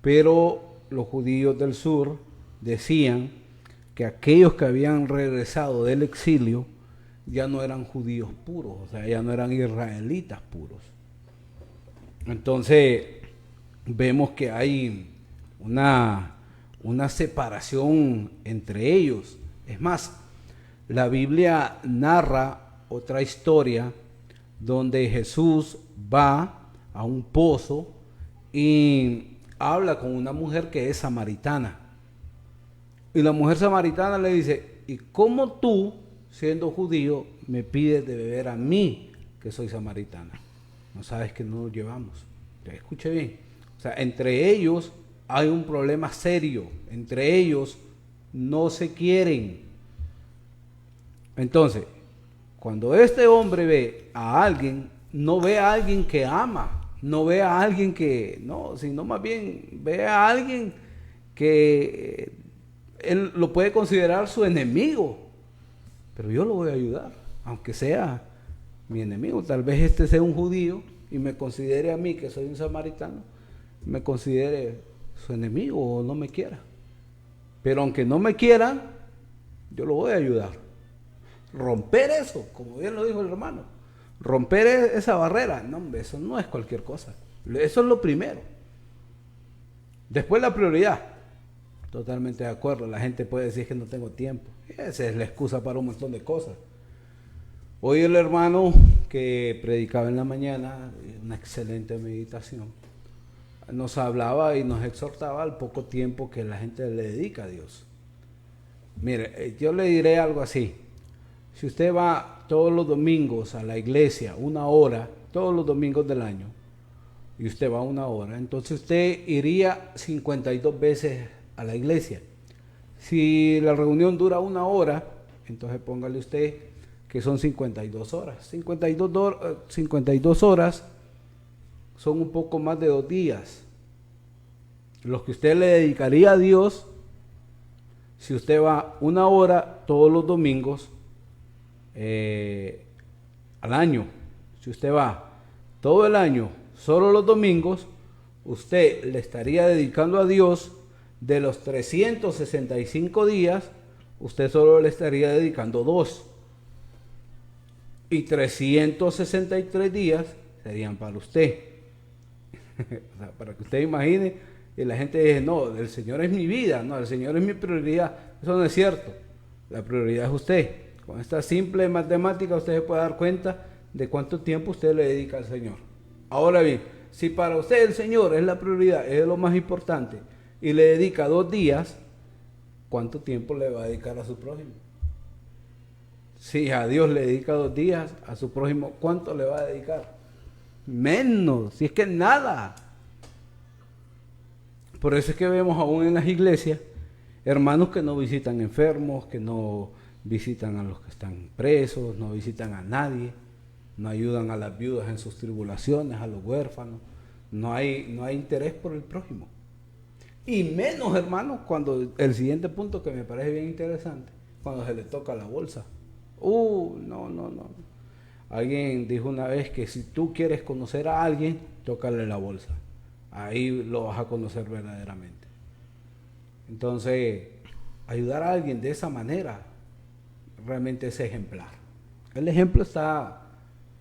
pero los judíos del sur decían que aquellos que habían regresado del exilio ya no eran judíos puros, o sea, ya no eran israelitas puros. Entonces vemos que hay una separación entre ellos. Es más, la Biblia narra otra historia donde Jesús va a un pozo y habla con una mujer que es samaritana. Y la mujer samaritana le dice, ¿y cómo tú, siendo judío, me pides de beber a mí, que soy samaritana? No sabes que no nos llevamos. Escuche bien. O sea, entre ellos hay un problema serio. Entre ellos no se quieren. Entonces, cuando este hombre ve a alguien no ve a alguien que ama, no ve a alguien que, no, sino más bien ve a alguien que él lo puede considerar su enemigo, pero yo lo voy a ayudar, aunque sea mi enemigo. Tal vez este sea un judío y me considere a mí, que soy un samaritano, me considere su enemigo o no me quiera. Pero aunque no me quieran, yo lo voy a ayudar. Romper eso, como bien lo dijo el hermano, romper esa barrera, no, hombre, eso no es cualquier cosa. Eso es lo primero. Después la prioridad. Totalmente de acuerdo. La gente puede decir que no tengo tiempo. Esa es la excusa para un montón de cosas. Hoy el hermano que predicaba en la mañana, una excelente meditación, nos hablaba y nos exhortaba al poco tiempo que la gente le dedica a Dios. Mire, yo le diré algo así. Si usted va todos los domingos a la iglesia, 1 hora, todos los domingos del año, y usted va 1 hora, entonces usted iría 52 veces a la iglesia. Si la reunión dura 1 hora, entonces póngale usted que son 52 horas. 52 horas son un poco más de 2 días. Los que usted le dedicaría a Dios, si usted va 1 hora todos los domingos al año, si usted va todo el año, solo los domingos, usted le estaría dedicando a Dios. De los 365 días, usted solo le estaría dedicando 2. Y 363 días serían para usted. O sea, para que usted imagine, y la gente dice, no, el Señor es mi vida, no, el Señor es mi prioridad. Eso no es cierto. La prioridad es usted. Con esta simple matemática usted se puede dar cuenta de cuánto tiempo usted le dedica al Señor. Ahora bien, si para usted el Señor es la prioridad, es lo más importante, y le dedica 2 días, ¿cuánto tiempo le va a dedicar a su prójimo? Si a Dios le dedica 2 días, a su prójimo, ¿cuánto le va a dedicar? Menos, si es que nada. Por eso es que vemos aún en las iglesias hermanos que no visitan enfermos, que no visitan a los que están presos, no visitan a nadie, no ayudan a las viudas en sus tribulaciones, a los huérfanos. No hay interés por el prójimo. Y menos, hermanos, cuando el siguiente punto que me parece bien interesante, cuando se le toca la bolsa. No. Alguien dijo una vez que si tú quieres conocer a alguien, tócale la bolsa. Ahí lo vas a conocer verdaderamente. Entonces, ayudar a alguien de esa manera realmente es ejemplar. El ejemplo está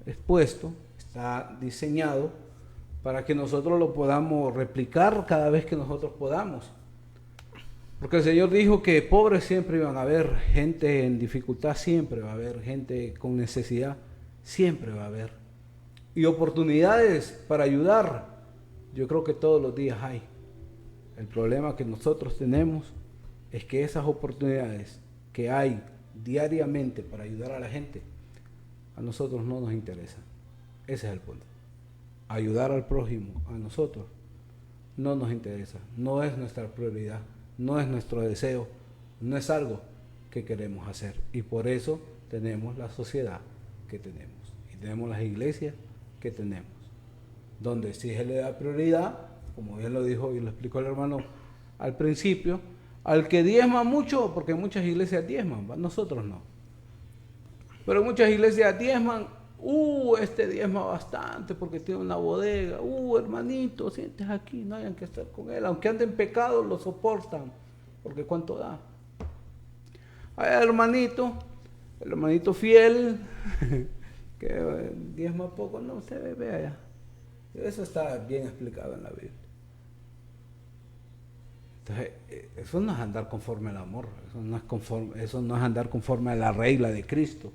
expuesto, está diseñado para que nosotros lo podamos replicar cada vez que nosotros podamos. Porque el Señor dijo que pobres siempre iban a haber, gente en dificultad siempre va a haber, gente con necesidad siempre va a haber. Y oportunidades para ayudar, yo creo que todos los días hay. El problema que nosotros tenemos es que esas oportunidades que hay diariamente para ayudar a la gente, a nosotros no nos interesan. Ese es el punto. Ayudar al prójimo, a nosotros, no nos interesa, no es nuestra prioridad, no es nuestro deseo, no es algo que queremos hacer. Y por eso tenemos la sociedad que tenemos y tenemos las iglesias que tenemos, donde sí se le da prioridad, como bien lo dijo y lo explicó el hermano al principio, al que diezma mucho, porque muchas iglesias diezman, nosotros no. Pero muchas iglesias diezman, este diezma bastante porque tiene una bodega, hermanito, sientes aquí, no hayan que estar con él, aunque ande en pecado lo soportan, porque cuánto da. Ay, el hermanito fiel, que diezma poco, no, usted ve allá. Eso está bien explicado en la Biblia. Entonces, eso no es andar conforme al amor, eso no es andar conforme a la regla de Cristo.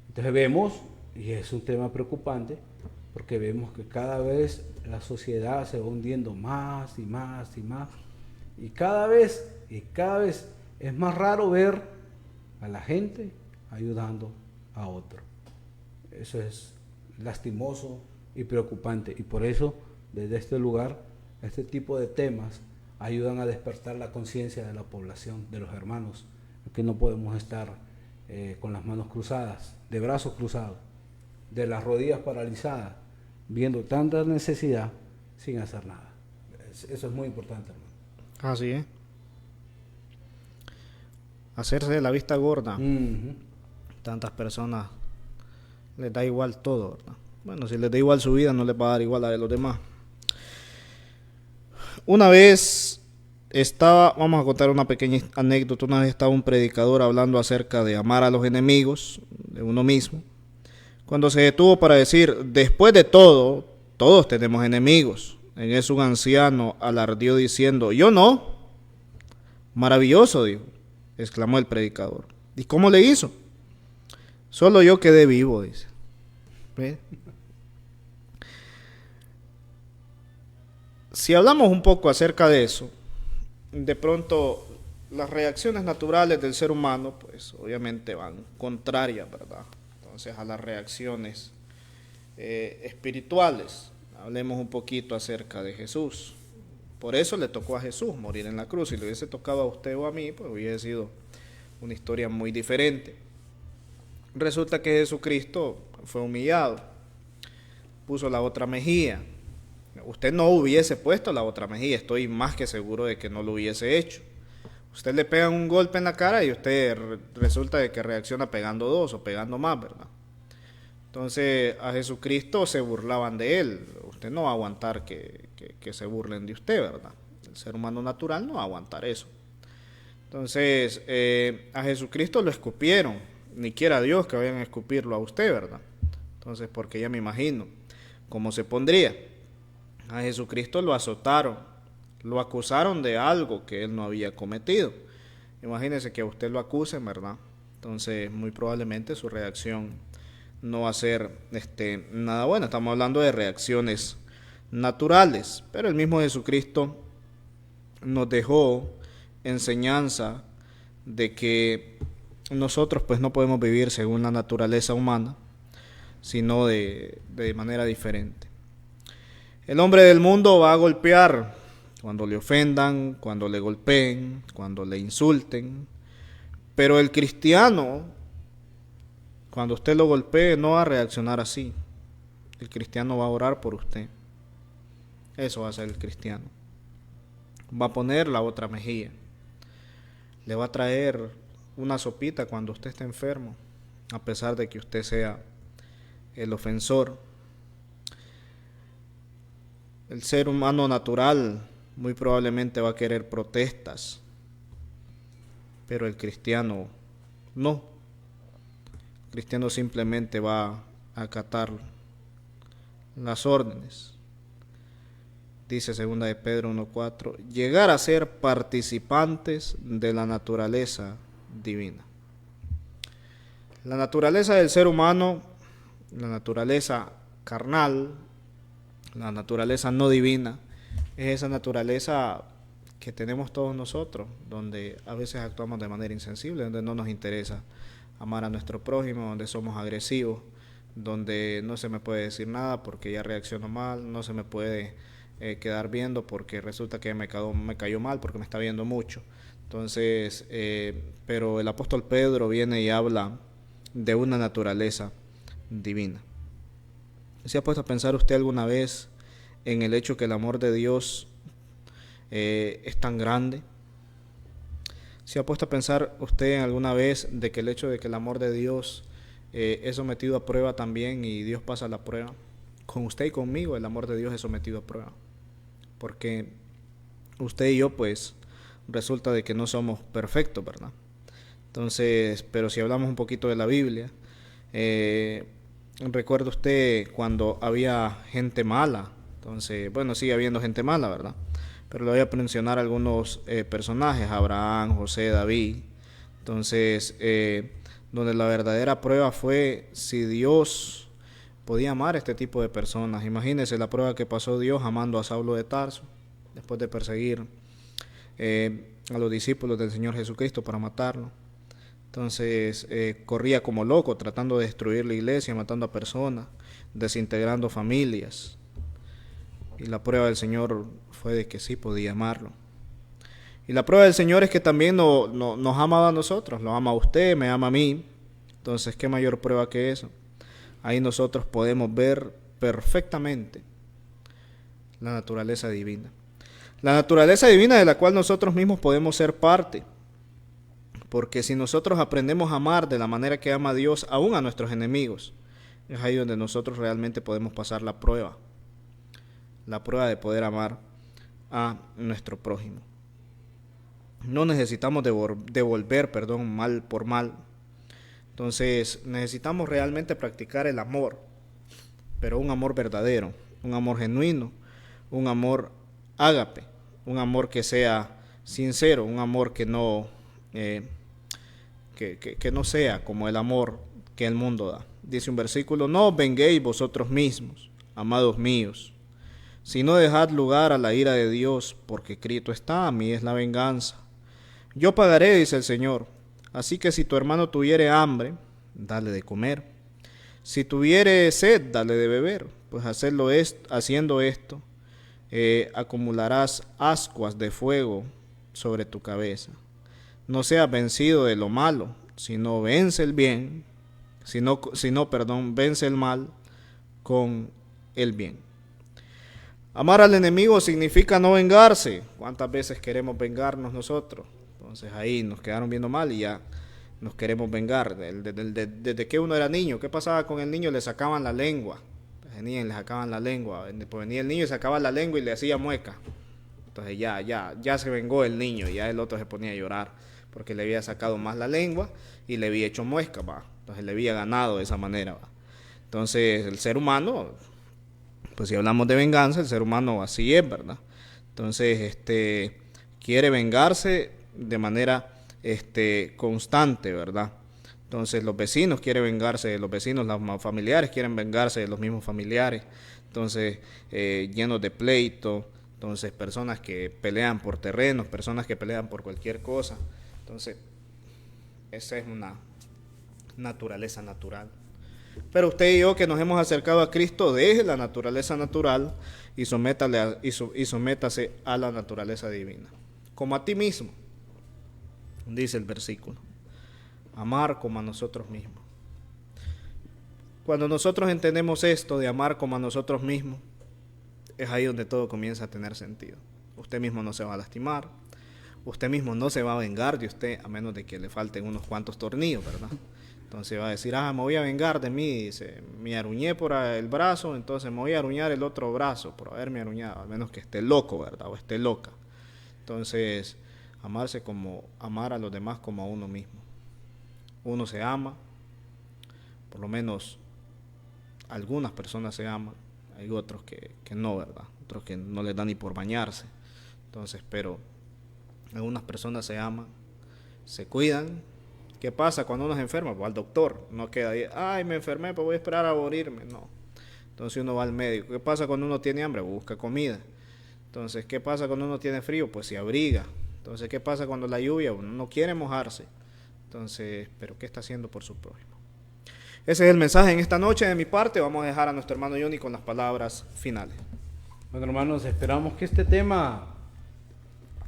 Entonces vemos, y es un tema preocupante, porque vemos que cada vez la sociedad se va hundiendo más y más y más, y cada vez es más raro ver a la gente ayudando a otro. Eso es lastimoso y preocupante, y por eso desde este lugar este tipo de temas ayudan a despertar la conciencia de la población, de los hermanos, que no podemos estar con las manos cruzadas, de brazos cruzados, de las rodillas paralizadas, viendo tanta necesidad sin hacer nada. Eso es muy importante, hermano. Así es. Hacerse de la vista gorda. Tantas personas les da igual todo, ¿verdad? Bueno, si les da igual su vida, no les va a dar igual a de los demás. Una vez vamos a contar una pequeña anécdota. Una vez estaba un predicador hablando acerca de amar a los enemigos de uno mismo, cuando se detuvo para decir: después de todo, todos tenemos enemigos. En eso un anciano alardeó diciendo: yo no. Maravilloso, dijo, exclamó el predicador. ¿Y cómo le hizo? Solo yo quedé vivo, dice. ¿Ve? Si hablamos un poco acerca de eso, de pronto las reacciones naturales del ser humano, pues obviamente van contrarias, ¿verdad? Entonces a las reacciones espirituales. Hablemos un poquito acerca de Jesús. Por eso le tocó a Jesús morir en la cruz. Si le hubiese tocado a usted o a mí, pues hubiese sido una historia muy diferente. Resulta que Jesucristo fue humillado, puso la otra mejilla. Usted no hubiese puesto la otra mejilla, estoy más que seguro de que no lo hubiese hecho. Usted le pega un golpe en la cara y usted resulta de que reacciona pegando dos o pegando más, ¿verdad? Entonces a Jesucristo se burlaban de él. Usted no va a aguantar que se burlen de usted, ¿verdad? El ser humano natural no va a aguantar eso. Entonces a Jesucristo lo escupieron. Ni quiera Dios que vayan a escupirlo a usted, ¿verdad? Entonces, porque ya me imagino cómo se pondría. A Jesucristo lo azotaron, lo acusaron de algo que él no había cometido. Imagínese que a usted lo acusen, ¿verdad? Entonces, muy probablemente su reacción no va a ser nada buena. Estamos hablando de reacciones naturales, pero el mismo Jesucristo nos dejó enseñanza de que nosotros pues no podemos vivir según la naturaleza humana, sino de manera diferente. El hombre del mundo va a golpear cuando le ofendan, cuando le golpeen, cuando le insulten, pero el cristiano, cuando usted lo golpee, no va a reaccionar así. El cristiano va a orar por usted. Eso va a ser el cristiano. Va a poner la otra mejilla. Le va a traer una sopita cuando usted esté enfermo, a pesar de que usted sea el ofensor. El ser humano natural muy probablemente va a querer protestas, pero el cristiano no. El cristiano simplemente va a acatar las órdenes. Dice 2 de Pedro 1:4, llegar a ser participantes de la naturaleza divina. La naturaleza del ser humano, la naturaleza carnal, la naturaleza no divina, es esa naturaleza que tenemos todos nosotros, donde a veces actuamos de manera insensible, donde no nos interesa amar a nuestro prójimo, donde somos agresivos, donde no se me puede decir nada porque ya reacciono mal, no se me puede quedar viendo porque resulta que me cayó mal porque me está viendo mucho. Entonces, pero el apóstol Pedro viene y habla de una naturaleza divina. ¿Se ha puesto a pensar usted alguna vez en el hecho que el amor de Dios es tan grande? ¿Se ha puesto a pensar usted alguna vez de que el hecho de que el amor de Dios es sometido a prueba también y Dios pasa la prueba? Con usted y conmigo el amor de Dios es sometido a prueba, porque usted y yo pues resulta de que no somos perfectos, ¿verdad? Entonces, pero si hablamos un poquito de la Biblia, recuerda usted cuando había gente mala. Entonces, bueno, sigue habiendo gente mala, ¿verdad? Pero le voy a mencionar algunos personajes: Abraham, José, David. Entonces, donde la verdadera prueba fue si Dios podía amar a este tipo de personas. Imagínense la prueba que pasó Dios amando a Saulo de Tarso, después de perseguir a los discípulos del Señor Jesucristo para matarlo. Entonces corría como loco tratando de destruir la iglesia, matando a personas, desintegrando familias. Y la prueba del Señor fue de que sí podía amarlo. Y la prueba del Señor es que también nos ama a nosotros, lo ama a usted, me ama a mí. Entonces, ¿qué mayor prueba que eso? ahí nosotros podemos ver perfectamente la naturaleza divina. La naturaleza divina de la cual nosotros mismos podemos ser parte. Porque si nosotros aprendemos a amar de la manera que ama Dios, aún a nuestros enemigos, es ahí donde nosotros realmente podemos pasar la prueba de poder amar a nuestro prójimo. No necesitamos devolver mal por mal. Entonces necesitamos realmente practicar el amor, pero un amor verdadero, un amor genuino, un amor ágape, un amor que sea sincero, un amor que no sea como el amor que el mundo da. Dice un versículo: no os venguéis vosotros mismos, amados míos, sino dejad lugar a la ira de Dios, porque escrito está: a mí es la venganza, yo pagaré, dice el Señor. Así que si tu hermano tuviere hambre, dale de comer; si tuviere sed, dale de beber, pues haciendo esto, acumularás ascuas de fuego sobre tu cabeza. No seas vencido de lo malo, sino vence el bien, vence el mal con el bien. Amar al enemigo significa no vengarse. ¿Cuántas veces queremos vengarnos nosotros? Entonces ahí nos quedaron viendo mal y ya nos queremos vengar. Desde que uno era niño, ¿qué pasaba con el niño? Le sacaban la lengua. Venían, le sacaban la lengua. Pues venía el niño y sacaba la lengua y le hacía mueca. Entonces ya se vengó el niño, ya el otro se ponía a llorar porque le había sacado más la lengua y le había hecho muesca, ¿va? Entonces le había ganado de esa manera, ¿va? Entonces el ser humano, pues si hablamos de venganza, el ser humano así es, ¿verdad? Entonces quiere vengarse de manera constante, ¿verdad? Entonces los vecinos quieren vengarse de los vecinos, los familiares quieren vengarse de los mismos familiares. Entonces llenos de pleito. Entonces personas que pelean por terrenos, personas que pelean por cualquier cosa. Entonces esa es una naturaleza natural. Pero usted y yo que nos hemos acercado a Cristo, deje la naturaleza natural y sométase a la naturaleza divina, como a ti mismo, dice el versículo. Amar como a nosotros mismos. Cuando nosotros entendemos esto de amar como a nosotros mismos, es ahí donde todo comienza a tener sentido. Usted mismo no se va a lastimar, usted mismo no se va a vengar de usted, a menos de que le falten unos cuantos tornillos, ¿verdad? Entonces va a decir: me voy a vengar de mí, dice, me aruñé por el brazo, entonces me voy a aruñar el otro brazo por haberme aruñado, a menos que esté loco, ¿verdad? O esté loca. Entonces, amar a los demás como a uno mismo. Uno se ama, por lo menos algunas personas se aman, hay otros que no, ¿verdad? Otros que no les da ni por bañarse. Entonces, pero algunas personas se aman, se cuidan. ¿Qué pasa cuando uno se enferma? Pues al doctor, no queda ahí, me enfermé, pues voy a esperar a morirme. No. Entonces uno va al médico. ¿Qué pasa cuando uno tiene hambre? Busca comida. Entonces, ¿qué pasa cuando uno tiene frío? Pues se abriga. Entonces, ¿qué pasa cuando la lluvia? Uno no quiere mojarse. Entonces, ¿pero qué está haciendo por su prójimo? Ese es el mensaje en esta noche de mi parte. Vamos a dejar a nuestro hermano Johnny con las palabras finales. Bueno, hermanos, esperamos que este tema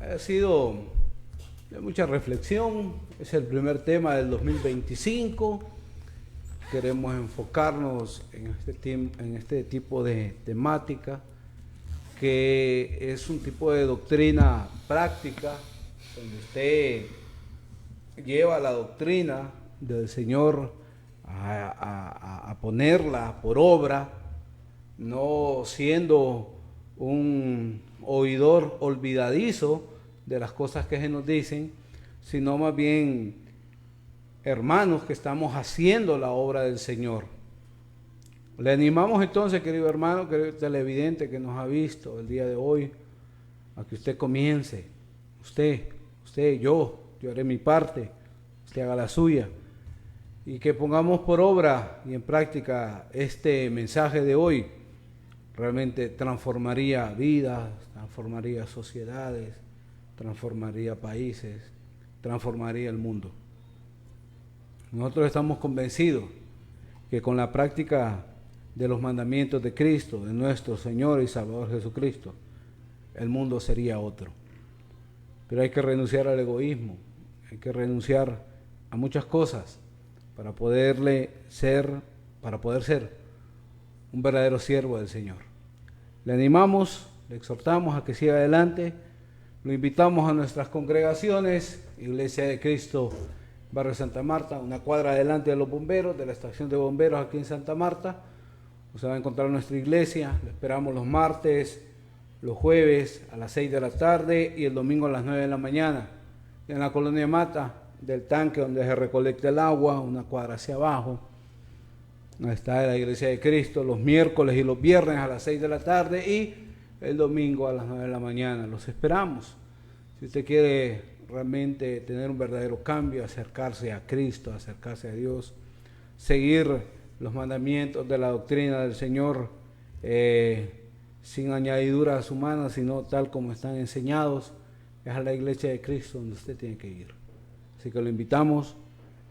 haya sido de mucha reflexión. Es el primer tema del 2025. Queremos enfocarnos en este tipo de temática, que es un tipo de doctrina práctica, donde usted lleva la doctrina del Señor a ponerla por obra, no siendo un oidor olvidadizo de las cosas que se nos dicen, sino más bien hermanos que estamos haciendo la obra del Señor. Le animamos entonces, querido hermano, querido televidente que nos ha visto el día de hoy, a que usted comience, usted, yo haré mi parte, usted haga la suya, y que pongamos por obra y en práctica este mensaje de hoy. Realmente transformaría vidas, transformaría sociedades, transformaría países, transformaría el mundo. Nosotros estamos convencidos que con la práctica de los mandamientos de Cristo, de nuestro Señor y Salvador Jesucristo, el mundo sería otro. Pero hay que renunciar al egoísmo, hay que renunciar a muchas cosas para poderle ser para poder ser un verdadero siervo del Señor. Le animamos, le exhortamos a que siga adelante, lo invitamos a nuestras congregaciones, Iglesia de Cristo, Barrio Santa Marta, una cuadra adelante de los bomberos, de la estación de bomberos aquí en Santa Marta. Usted va a encontrar nuestra iglesia, lo esperamos los martes, los jueves a las 6 de la tarde y el domingo a las 9 de la mañana. En la colonia Mata, del tanque donde se recolecta el agua, una cuadra hacia abajo. Está la Iglesia de Cristo los miércoles y los viernes a las 6 de la tarde y el domingo a las 9 de la mañana. Los esperamos. Si usted quiere realmente tener un verdadero cambio, acercarse a Cristo, acercarse a Dios, seguir los mandamientos de la doctrina del Señor sin añadiduras humanas, sino tal como están enseñados, es a la Iglesia de Cristo donde usted tiene que ir. Así que lo invitamos,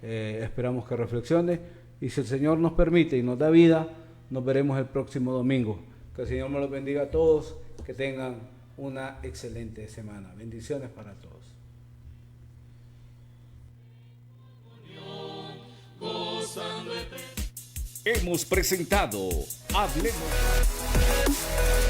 esperamos que reflexione y si el Señor nos permite y nos da vida, nos veremos el próximo domingo. Que el Señor me los bendiga a todos, que tengan una excelente semana. Bendiciones para todos. Hemos presentado Hablemos.